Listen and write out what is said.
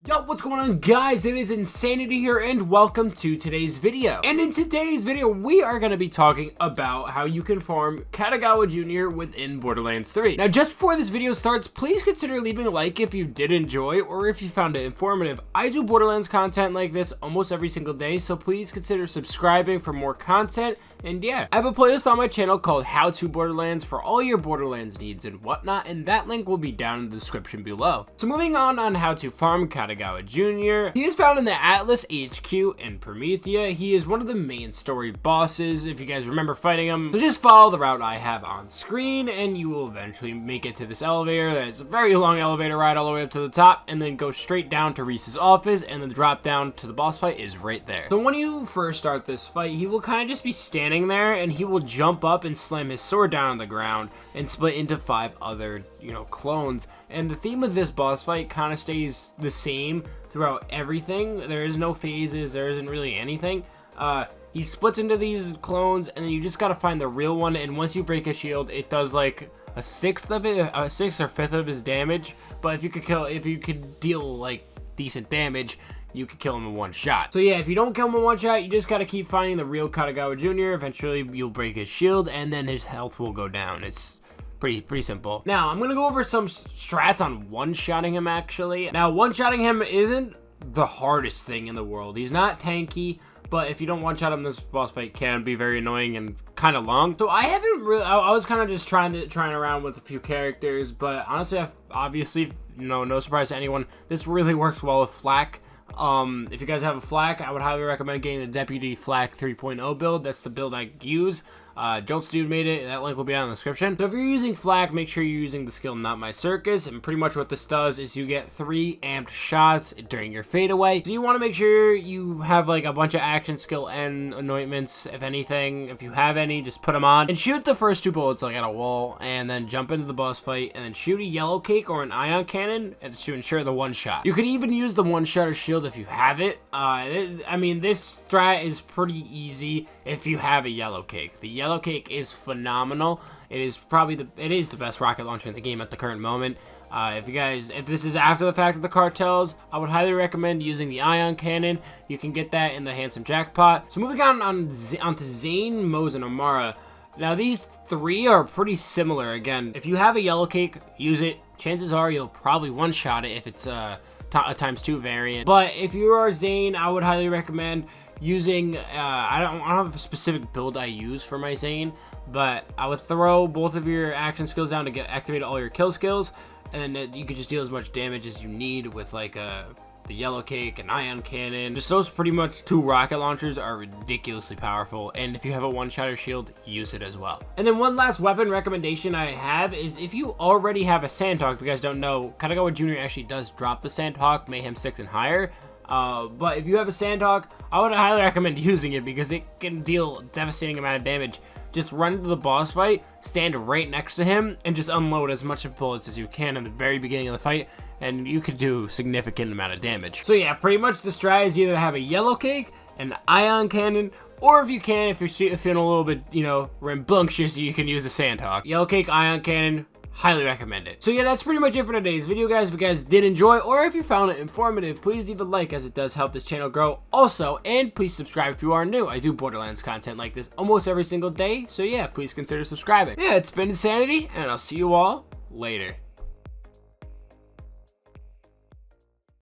Yo, what's going on, guys? It is Insanity here, and welcome to today's video. And in today's video, we are going to be talking about how you can farm Katagawa Jr. within Borderlands 3. Now, just before this video starts, please consider leaving a like if you did enjoy or if you found it informative. I do Borderlands content like this almost every single day, so please consider subscribing for more content. And yeah, I have a playlist on my channel called How to Borderlands for all your Borderlands needs and whatnot, and that link will be down in the description below. So moving on how to farm Katagawa Jr. He is found in the Atlas HQ in Promethea. He is one of the main story bosses, if you guys remember fighting him. So just follow the route I have on screen, and you will eventually make it to this elevator. That's a very long elevator ride all the way up to the top, and then go straight down to Reese's office, and then the drop down to the boss fight is right there. So when you first start this fight, he will kind of just be standing there, and he will jump up and slam his sword down on the ground and split into 5 other, clones. And the theme of this boss fight kind of stays the same throughout everything. There is no phases, there isn't really anything. He splits into these clones, and then you just gotta find the real one, and once you break a shield, it does like a sixth or fifth of his damage. But if you could deal like decent damage, you could kill him in one shot. So yeah, if you don't kill him in one shot, you just gotta keep finding the real Katagawa Jr. Eventually, you'll break his shield, and then his health will go down. It's pretty simple. Now, I'm gonna go over some strats on one-shotting him, actually. Now, one-shotting him isn't the hardest thing in the world. He's not tanky, but if you don't one-shot him, this boss fight can be very annoying and kind of long. So I haven't really, I was kind of just trying around with a few characters, but honestly, obviously, no surprise to anyone, this really works well with Flak. If you guys have a Flak, I would highly recommend getting the Deputy Flak 3.0 build. That's the build I use. Jolt's Dude made it, and that link will be down in the description. So if you're using Flak, make sure you're using the skill Not My Circus, and pretty much what this does is you get 3 amped shots during your fadeaway. So you want to make sure you have like a bunch of action skill and anointments, if anything. If you have any, just put them on, and shoot the first 2 bullets like at a wall, and then jump into the boss fight, and then shoot a yellow cake or an ion cannon to ensure the one shot. You could even use the one-shot or shield if you have it. I mean, this strat is pretty easy if you have a yellow cake. The yellow cake is phenomenal. It is the best rocket launcher in the game at the current moment. If this is after the fact of the cartels, I would highly recommend using the ion cannon. You can get that in the Handsome Jackpot. So moving onto Zane, Mose, and Amara. Now these 3 are pretty similar. Again, if you have a yellow cake, use it. Chances are you'll probably one-shot it if it's a ×2 variant. But if you are Zane, I would highly recommend using, I don't have a specific build I use for my Zane, but I would throw both of your action skills down to activate all your kill skills, and then you could just deal as much damage as you need with like the yellow cake and ion cannon. Just those pretty much 2 rocket launchers are ridiculously powerful, and if you have a one-shot or shield, use it as well. And then one last weapon recommendation I have is if you already have a Sandhawk. If you guys don't know, Katagawa Jr. actually does drop the Sandhawk, Mayhem 6 and higher. But if you have a Sandhawk, I would highly recommend using it because it can deal a devastating amount of damage. Just run into the boss fight, stand right next to him, and just unload as much bullets as you can in the very beginning of the fight, and you could do a significant amount of damage. So yeah, pretty much the strat is either have a yellow cake, an ion cannon, or if you're feeling a little bit, rambunctious, you can use a Sandhawk. Yellow cake, ion cannon, highly recommend it. So yeah, that's pretty much it for today's video, guys. If you guys did enjoy, or if you found it informative, please leave a like, as it does help this channel grow. Also, and please subscribe if you are new. I do Borderlands content like this almost every single day, so yeah, please consider subscribing. Yeah, it's been Insanity, and I'll see you all later.